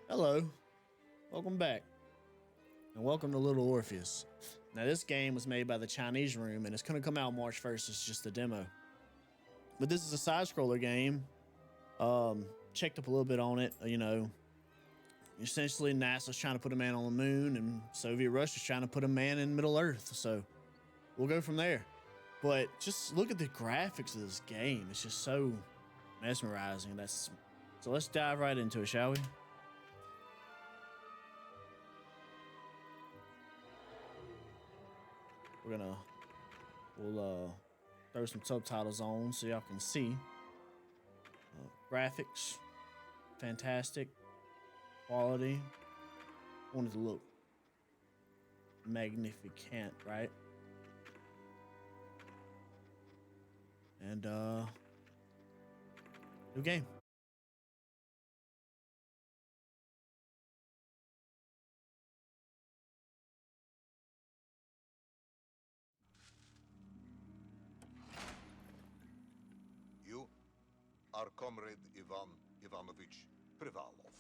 Hello, welcome back, and welcome to Little Orpheus. Now, this game was made by the Chinese Room, and it's going to come out March 1st. It's just a demo. But this is a side-scroller game. Checked up a little bit on it. Essentially, NASA's trying to put a man on the moon, and Soviet Russia's trying to put a man in Middle Earth. So, we'll go from there. But just look at the graphics of this game. It's just so mesmerizing. So let's dive right into it, shall we? We'll throw some subtitles on so y'all can see. Graphics, fantastic. Quality, want it to look magnificent, right? And new game. You are comrade Ivan Ivanovich Privalov.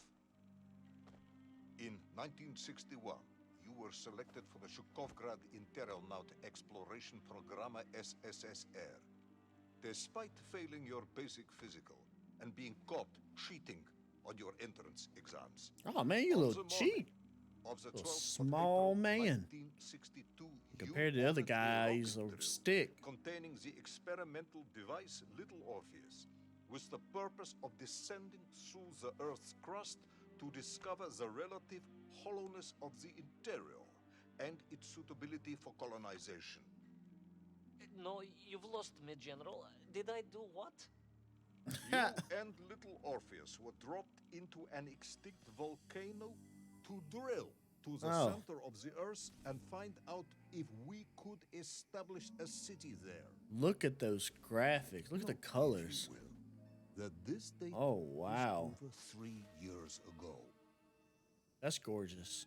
In 1961, you were selected for the Shukovgrad Interaeronaut Exploration Programme SSSR. Despite failing your basic physical and being caught cheating on your entrance exams. Oh man, you little cheat. Of the Little 12th small of April, man. 1962, Compared to the other guy, he's a stick. containing the experimental device Little Orpheus, with the purpose of descending through the Earth's crust to discover the relative hollowness of the interior and its suitability for colonization. No, you've lost me, General. Did I do what? You and Little Orpheus were dropped into an extinct volcano to drill to the center of the Earth and find out if we could establish a city there. Look at those graphics. Look at the colors. That this date wow. was over 3 years ago. That's gorgeous.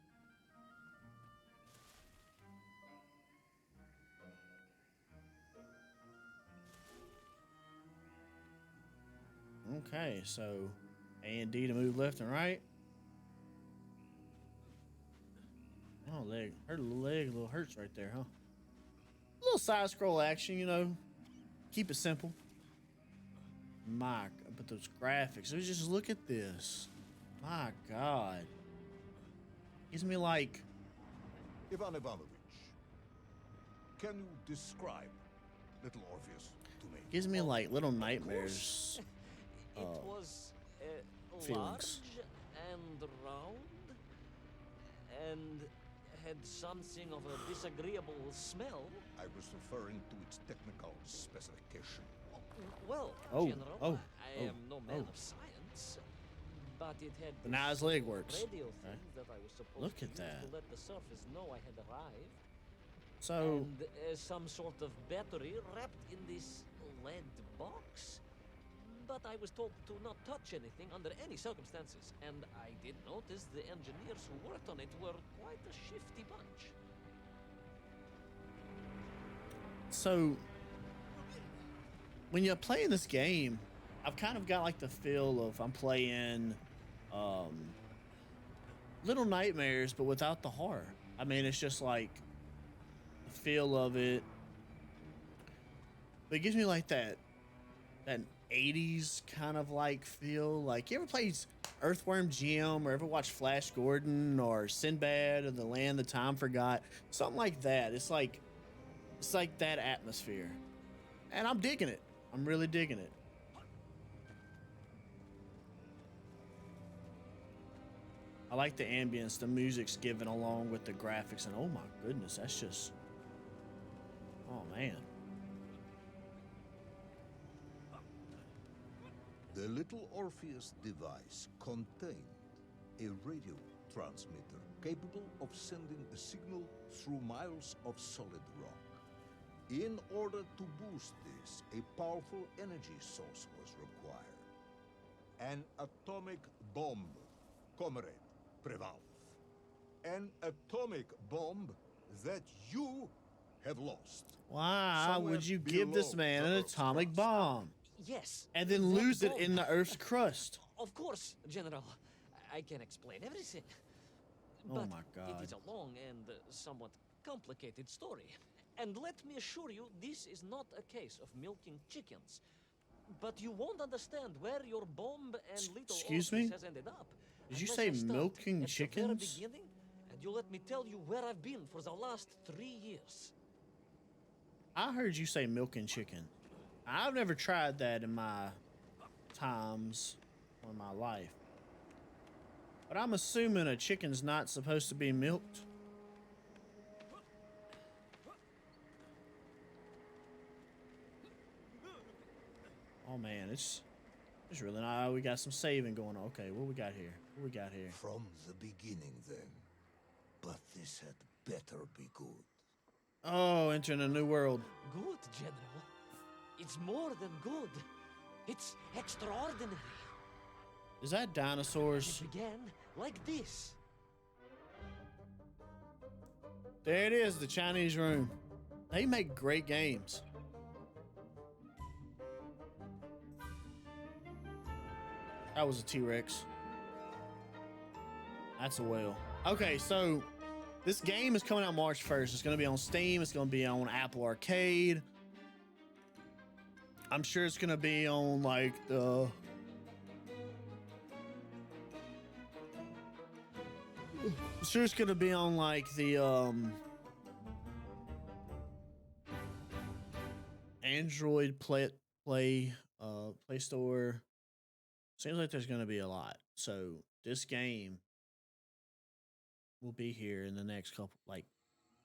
Okay, so A and D to move left and right. Oh, leg. Her leg a little hurts right there, huh? A little side scroll action, Keep it simple. But those graphics. Just look at this. My God. Gives me like. Ivan Ivanovich, can you describe Little Orpheus to me? Gives me like little nightmares. It was feelings. large and round and had something of a disagreeable smell. I was referring to its technical specification. Well, General, I am no man of science, but it had But now his leg works. radio thing that I was supposed Look to at use that. to let the surface know I had arrived. So And some sort of battery wrapped in this lead box. But I was told to not touch anything under any circumstances, and I did notice the engineers who worked on it were quite a shifty bunch. So when you're playing this game, I've kind of got like the feel of I'm playing Little Nightmares, but without the horror. I mean, it's just like the feel of it. But it gives me like that 80s kind of like feel. Like, you ever played Earthworm Jim or ever watched Flash Gordon or Sinbad or The Land the Time Forgot? Something like that. It's like that atmosphere. And I'm digging it. I'm really digging it. I like the ambience the music's given along with the graphics, and oh my goodness, that's just, oh man. The Little Orpheus device contained a radio transmitter capable of sending a signal through miles of solid rock. In order to boost this, a powerful energy source was required. An atomic bomb, comrade Privalov. An atomic bomb that you have lost. Why would you give this man an atomic bomb? Yes. And then that lose it bomb. in the Earth's crust? Of course, General. I can explain everything. Oh But my it is God. a long and somewhat complicated story. And let me assure you, this is not a case of milking chickens. But you won't understand where your bomb and little Excuse Orpheus me? has ended up Did you unless say I start milking at the very chickens? beginning and you let me tell you where I've been for the last 3 years. I heard you say milking chicken. I've never tried that in my times or my life. But I'm assuming a chicken's not supposed to be milked. Oh man, it's really not. We got some saving going on. Okay, what we got here? What we got here? From the beginning, then. But this had better be good. Oh, entering a new world. Good, General. It's more than good. It's extraordinary. Is that It dinosaurs? began like this. There it is, the Chinese room. They make great games. That was a T-Rex. That's a whale. Okay, so this game is coming out March 1st. It's going to be on Steam. It's going to be on Apple Arcade. I'm sure it's going to be on like the... I'm sure it's going to be on like the Android Play Store. Seems like there's going to be a lot. So this game will be here in the next couple, like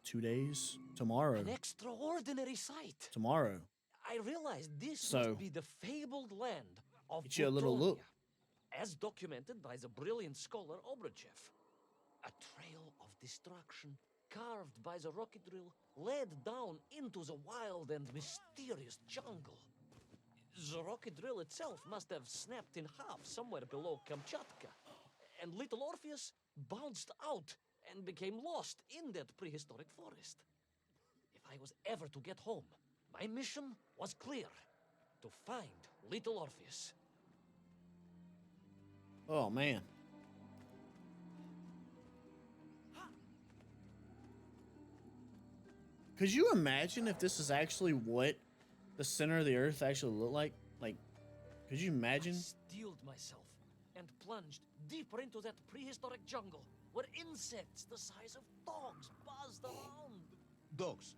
2 days. Tomorrow. An extraordinary sight. Tomorrow. I realized this So, must be the fabled land of get you a little look. Butonia, as documented by the brilliant scholar Obruchev. A trail of destruction carved by the rocket drill led down into the wild and mysterious jungle. The rocket drill itself must have snapped in half somewhere below Kamchatka, and little Orpheus bounced out and became lost in that prehistoric forest. If I was ever to get home, my mission was clear: to find little Orpheus. Oh man. Could you imagine if this is actually what the center of the earth actually looked like? Like, could you imagine? I steeled myself and plunged deeper into that prehistoric jungle where insects the size of dogs buzzed around. Dogs.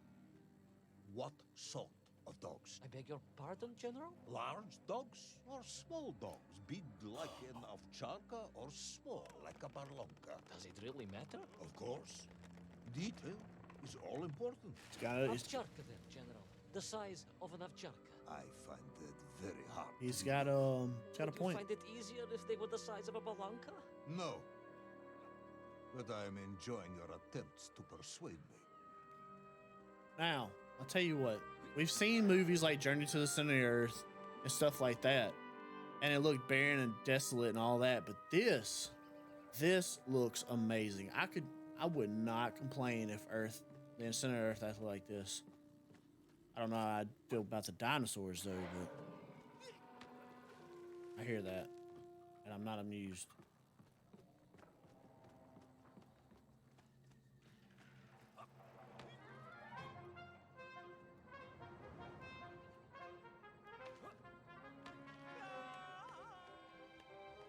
What sort of dogs? I beg your pardon, General? Large dogs or small dogs? Big like an ovcharka or small like a barlonka? Does it really matter? Of course. Detail is all important. It's got it's, Ovcharka then, General. The size of an ovcharka. I find that very hard. he's got a Would you point. find it easier if they were the size of a balanka? No. But I am enjoying your attempts to persuade me. Now, I'll tell you what. We've seen movies like Journey to the Center of the Earth and stuff like that, and it looked barren and desolate and all that. But this looks amazing. I would not complain if the center of Earth acted like this. I don't know how I'd feel about the dinosaurs though, but I hear that, and I'm not amused.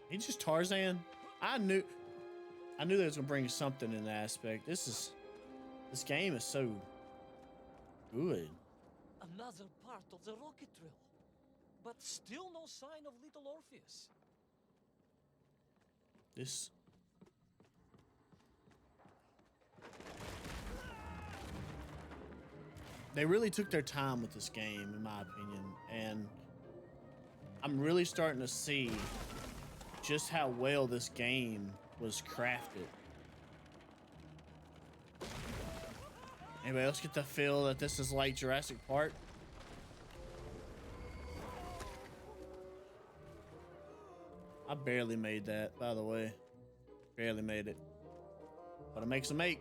He just Tarzan. I knew they was gonna bring something in the aspect. This game is so good. Another part of the rocket drill. But still no sign of little Orpheus. This. They really took their time with this game, in my opinion, and I'm really starting to see just how well this game was crafted. Anybody else get the feel that this is like Jurassic Park? I barely made that, by the way. Barely made it. But it makes a make.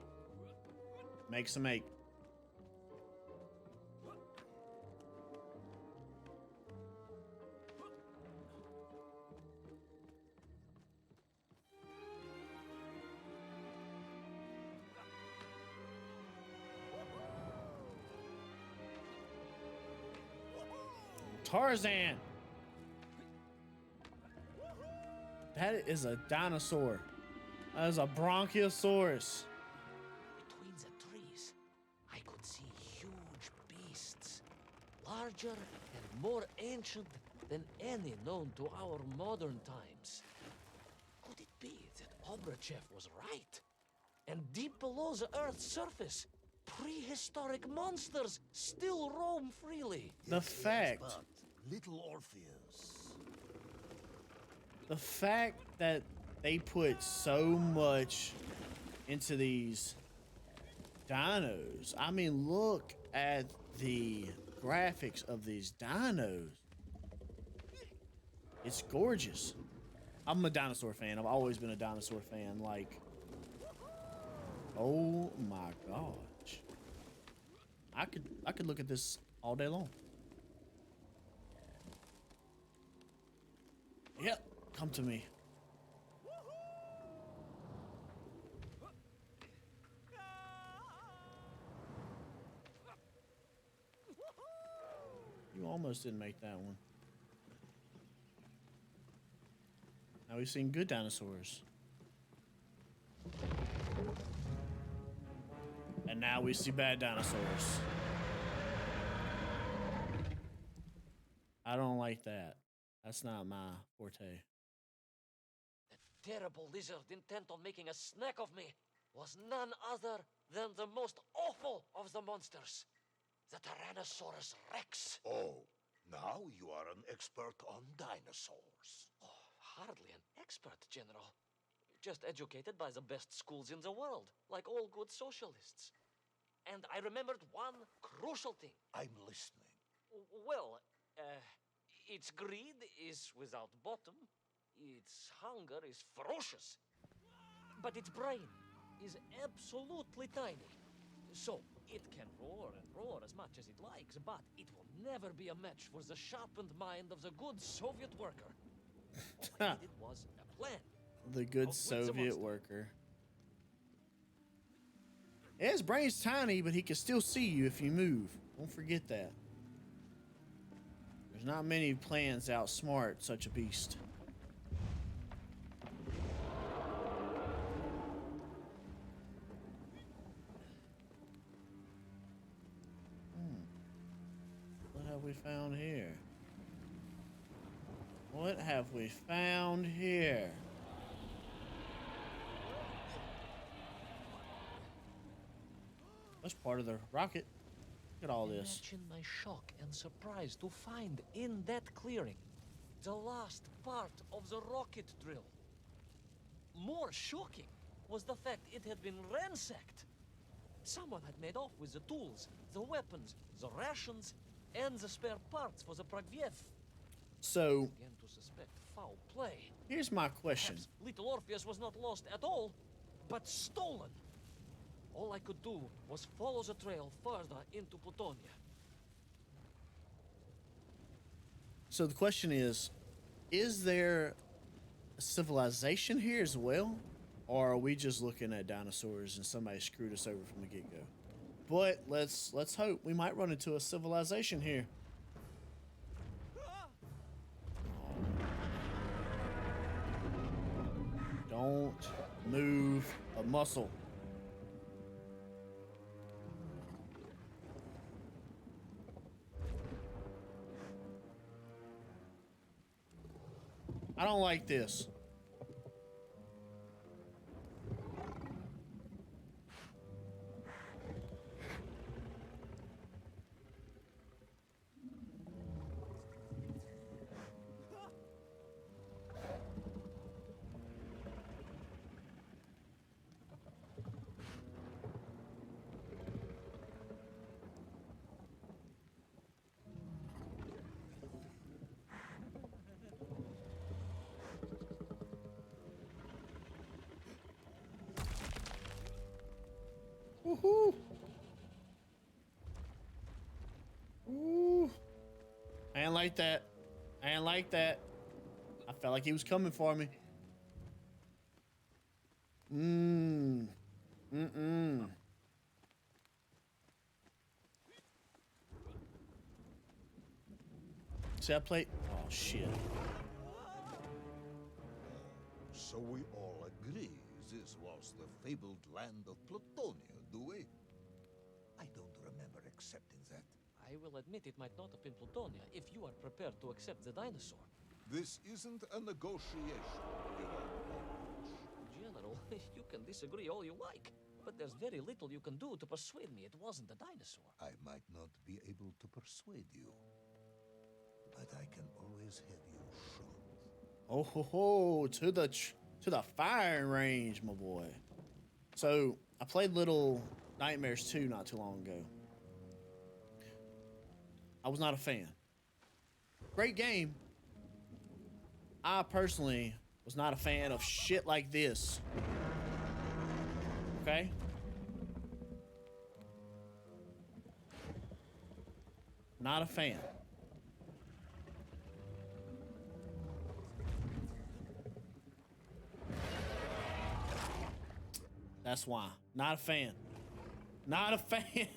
Makes a make. Tarzan. That is a dinosaur. That is a Bronchiosaurus. Between the trees, I could see huge beasts, larger and more ancient than any known to our modern times. Could it be that Obrachev was right? And deep below the Earth's surface, prehistoric monsters still roam freely. The fact, But little Orpheus. the fact that they put so much into these dinos. I mean, look at the graphics of these dinos. It's gorgeous. I'm a dinosaur fan. I've always been a dinosaur fan. Like, oh my gosh. I could look at this all day long. Yep, come to me. You almost didn't make that one. Now we've seen good dinosaurs. And now we see bad dinosaurs. I don't like that. That's not my forte. The terrible lizard intent on making a snack of me was none other than the most awful of the monsters, the Tyrannosaurus Rex. Oh, now you are an expert on dinosaurs. Oh, hardly an expert, General. Just educated by the best schools in the world, like all good socialists. And I remembered one crucial thing. I'm listening. Well, its greed is without bottom, its hunger is ferocious, but its brain is absolutely tiny. So, it can roar and roar as much as it likes, but it will never be a match for the sharpened mind of the good Soviet worker. All it needed was a plan. The good Soviet worker. Yeah, his brain's tiny, but he can still see you if you move. Don't forget that. There's not many plans to outsmart such a beast. What have we found here? What have we found here? That's part of the rocket. Look at all this. Imagine my shock and surprise to find in that clearing the last part of the rocket drill. More shocking was the fact it had been ransacked. Someone had made off with the tools, the weapons, the rations, and the spare parts for the Pragviev. So, Began to suspect foul play. here's my question. Perhaps little Orpheus was not lost at all, but stolen. All I could do was follow the trail further into Plutonia. So the question is there a civilization here as well? Or are we just looking at dinosaurs and somebody screwed us over from the get-go? But let's hope we might run into a civilization here. Don't move a muscle. I don't like this. Woohoo! Ooh. I ain't like that. I ain't like that. I felt like he was coming for me. Mm-mm. See, I played. Oh shit. So we all agree this was the fabled land of Plutonia, do we? I don't remember accepting that. I will admit it might not have been Plutonia if you are prepared to accept the dinosaur. This isn't a negotiation, General, you can disagree all you like, but there's very little you can do to persuade me it wasn't a dinosaur. I might not be able to persuade you, but I can always have you shot. Oh ho ho! To the firing range, my boy. So I played Little Nightmares 2 not too long ago. I was not a fan. Great game. I personally was not a fan of shit like this. Okay? Not a fan. That's why. Not a fan. Not a fan.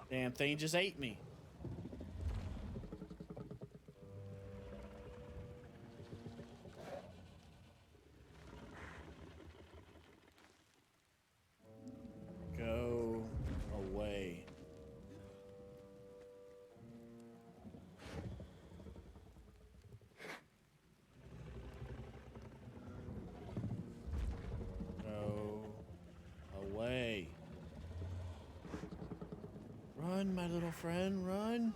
Damn thing just ate me. Go away. Go away. Run, my little friend, run.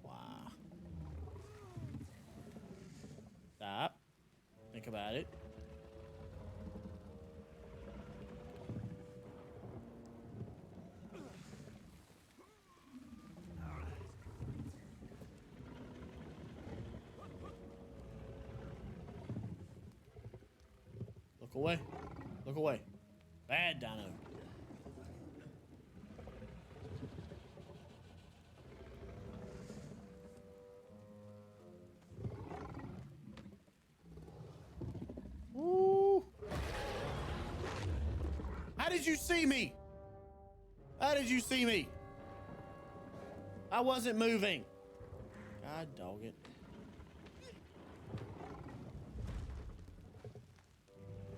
Wow. Stop. Think about it. Look away. Look away. Bad dino. Woo. How did you see me? How did you see me? I wasn't moving. God dog it.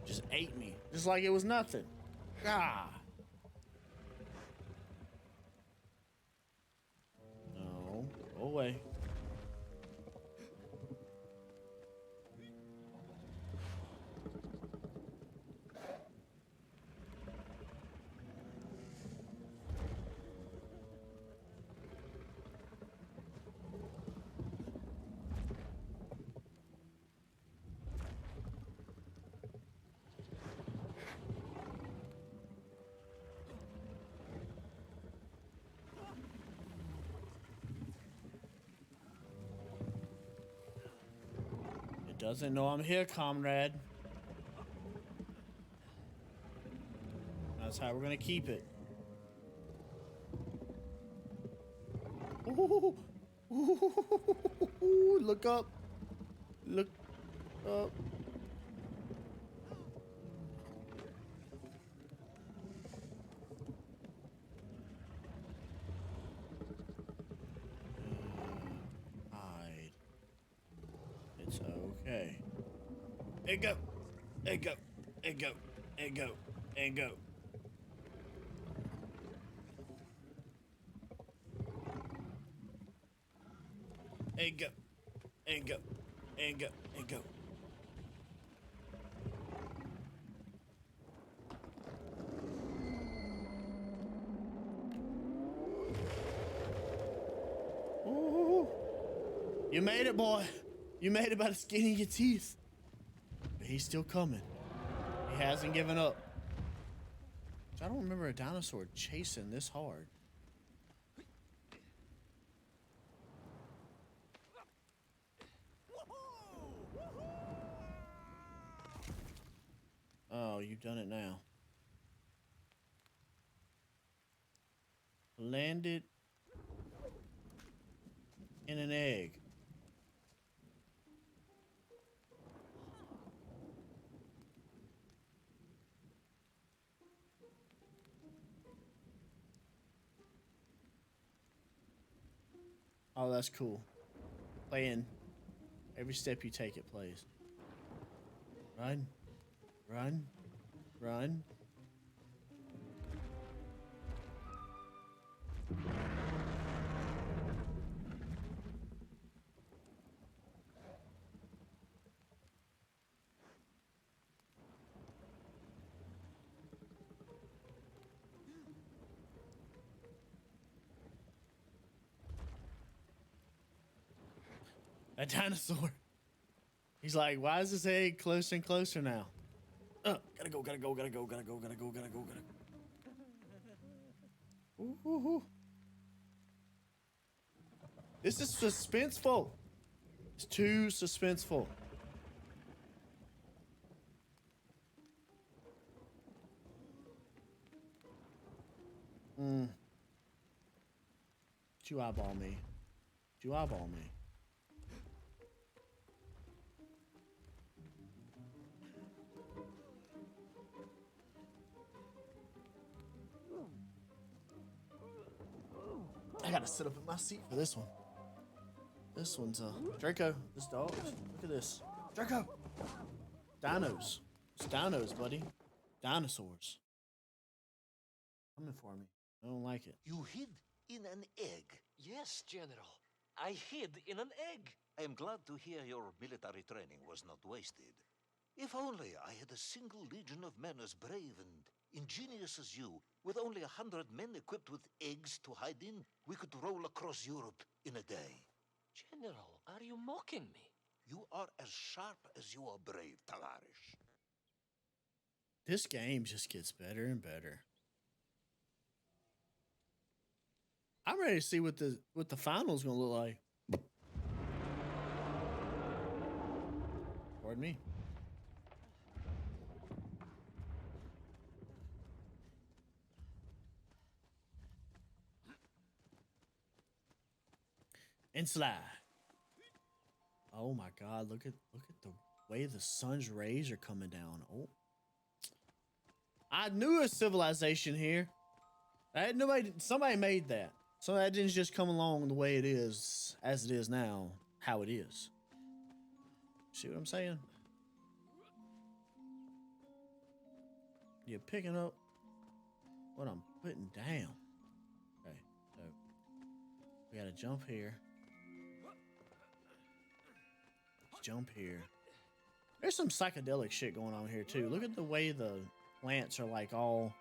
Just ate me. Just like it was nothing. Ah. No. Go away. Doesn't know I'm here, comrade. That's how we're gonna keep it. Ooh, ooh, look up. Look up. Hide. It's okay. And go. And go. And go. And go. And go. And go. And go. And go. And go. Ooh. You made it, boy. You made it by the skin of your teeth. But he's still coming. He hasn't given up. I don't remember a dinosaur chasing this hard. Oh, you've done it now. Landed in an egg. Oh, that's cool. Playing every step you take, it plays. Run, run, run. That dinosaur. He's like, why is this egg closer and closer now? Gotta go, gotta go, gotta go, gotta go, gotta go, gotta go, gotta go. Ooh, ooh, ooh. This is suspenseful. It's too suspenseful. Did you eyeball me? Did you eyeball me? I gotta sit up in my seat for this one. This one's Draco. This dog. Look at this. Draco. Dinos. It's dinos, buddy. Dinosaurs. Coming for me. I don't like it. You hid in an egg. Yes, General. I hid in an egg. I am glad to hear your military training was not wasted. If only I had a single legion of men as brave and ingenious as you, with only 100 men equipped with eggs to hide in, we could roll across Europe in a day. General, are you mocking me? You are as sharp as you are brave, Tavarish. This game just gets better and better. I'm ready to see what the final's gonna look like. Pardon me. And slide. Oh my God! Look at the way the sun's rays are coming down. Oh, I knew a civilization here. Somebody made that. So that didn't just come along the way it is, as it is now, how it is. See what I'm saying? You're picking up what I'm putting down. Okay, so we gotta jump here. Jump here. There's some psychedelic shit going on here too. Look at the way the plants are like all,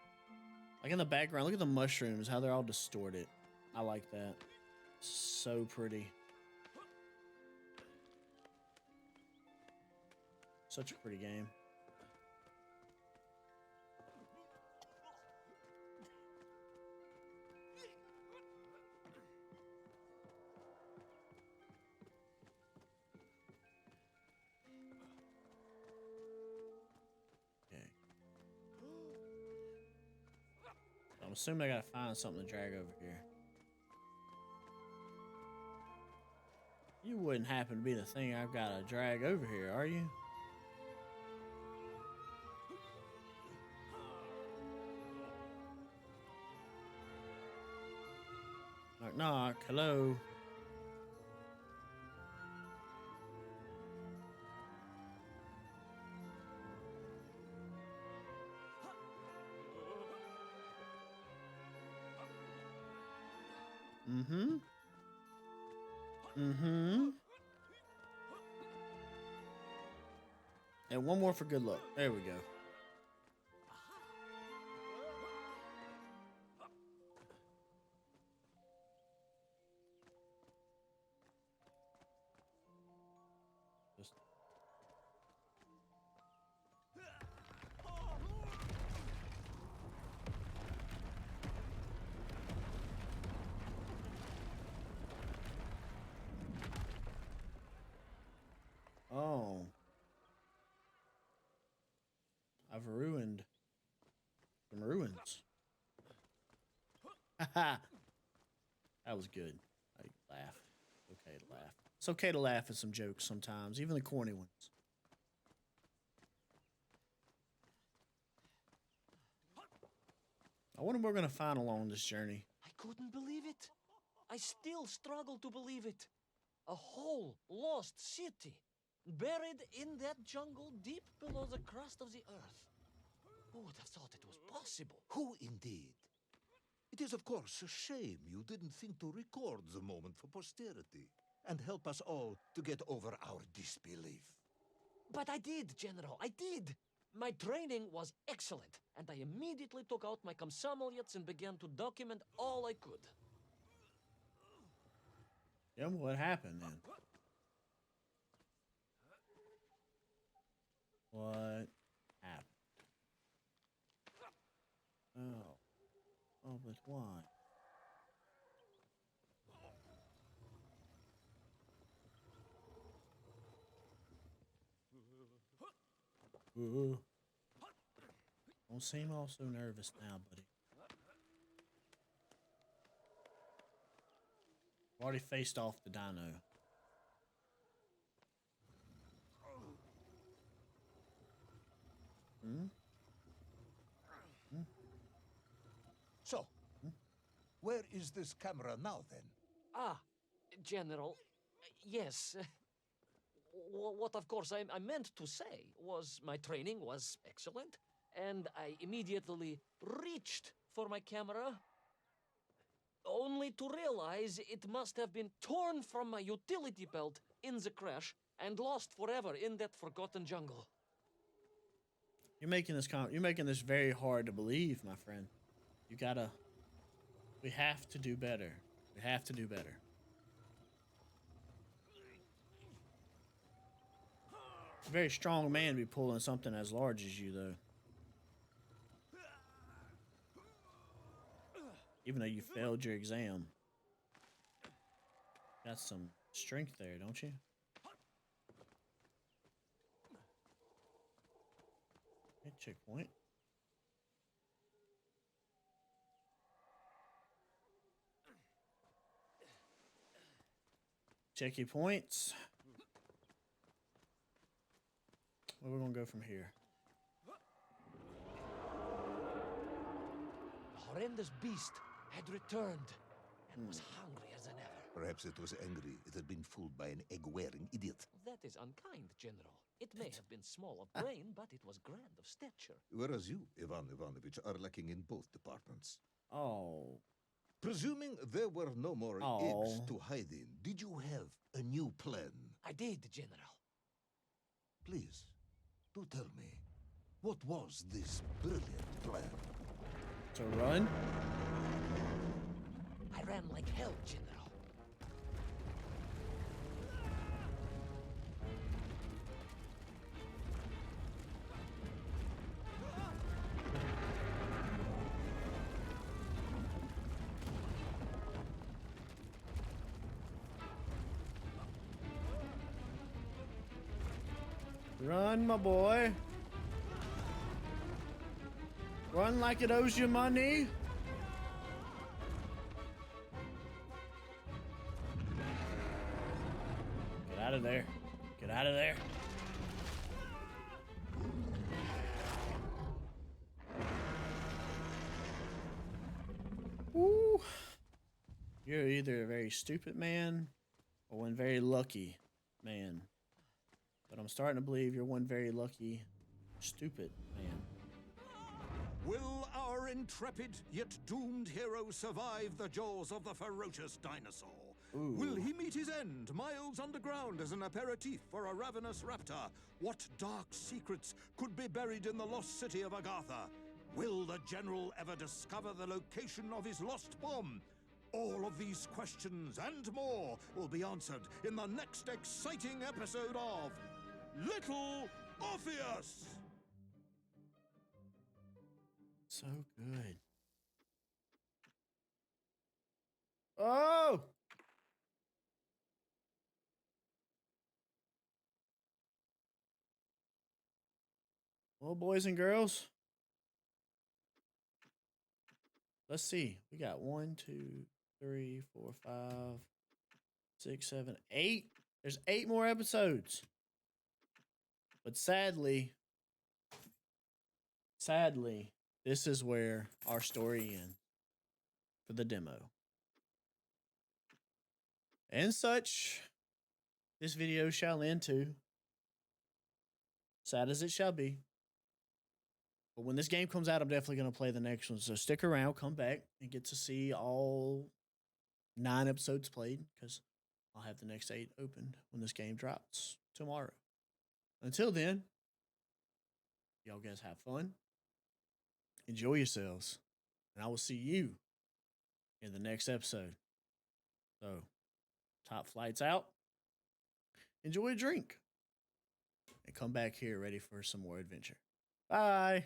like in the background. Look at the mushrooms, how they're all distorted. I like that. So pretty. Such a pretty game. I'm assuming I gotta find something to drag over here. You wouldn't happen to be the thing I've gotta drag over here, are you? Knock knock, hello. Mm-hmm. Mm-hmm. And one more for good luck. There we go. Just... Oh. I've ruined some ruins. Haha. That was good. I laughed. Okay. okay to laugh. It's okay to laugh at some jokes sometimes, even the corny ones. I wonder what we're gonna find along this journey. I couldn't believe it. I still struggle to believe it. A whole lost city, buried in that jungle deep below the crust of the earth. Who would have thought it was possible? Who indeed? It is, of course, a shame you didn't think to record the moment for posterity and help us all to get over our disbelief. But I did, General, I did. My training was excellent, and I immediately took out my komsomolets and began to document all I could. Yeah, what happened then? What happened? Oh. Oh, but why? Ooh. Don't seem all so nervous now, buddy. Already faced off the dino. Hmm? Hmm? So, where is this camera now, then? Ah, General, yes. What, of course, I meant to say was my training was excellent, and I immediately reached for my camera, only to realize it must have been torn from my utility belt in the crash and lost forever in that forgotten jungle. You're making this very hard to believe, my friend. You gotta. We have to do better. We have to do better. A very strong man to be pulling something as large as you, though. Even though you failed your exam. Got some strength there, don't you? Okay, checkpoint. Check your points. Where we gonna go from here? The horrendous beast had returned and was hungrier than ever. Perhaps it was angry it had been fooled by an egg-wearing idiot. That is unkind, General. It may have been small of brain, but it was grand of stature. Whereas you, Ivan Ivanovich, are lacking in both departments. Oh. Presuming there were no more eggs Oh. to hide in, did you have a new plan? I did, General. Please, do tell me, what was this brilliant plan? To run? I ran like hell, General. Run, my boy. Run like it owes you money. Get out of there. Get out of there. Woo. You're either a very stupid man or one very lucky man. But I'm starting to believe you're one very lucky, stupid man. Will our intrepid yet doomed hero survive the jaws of the ferocious dinosaur? Ooh. Will he meet his end miles underground as an aperitif for a ravenous raptor? What dark secrets could be buried in the lost city of Agatha? Will the general ever discover the location of his lost bomb? All of these questions and more will be answered in the next exciting episode of Little Orpheus! So good. Oh! Well, boys and girls, let's see. We got 1, 2, 3, 4, 5. 6, 7, 8. There's 8 more episodes. But sadly, this is where our story ends for the demo. And such, this video shall end too. Sad as it shall be. But when this game comes out, I'm definitely going to play the next one. So stick around, come back, and get to see all 9 episodes played, because I'll have the next 8 opened when this game drops tomorrow. Until then, y'all guys have fun. Enjoy yourselves. And I will see you in the next episode. So, top flights out. Enjoy a drink. And come back here ready for some more adventure. Bye.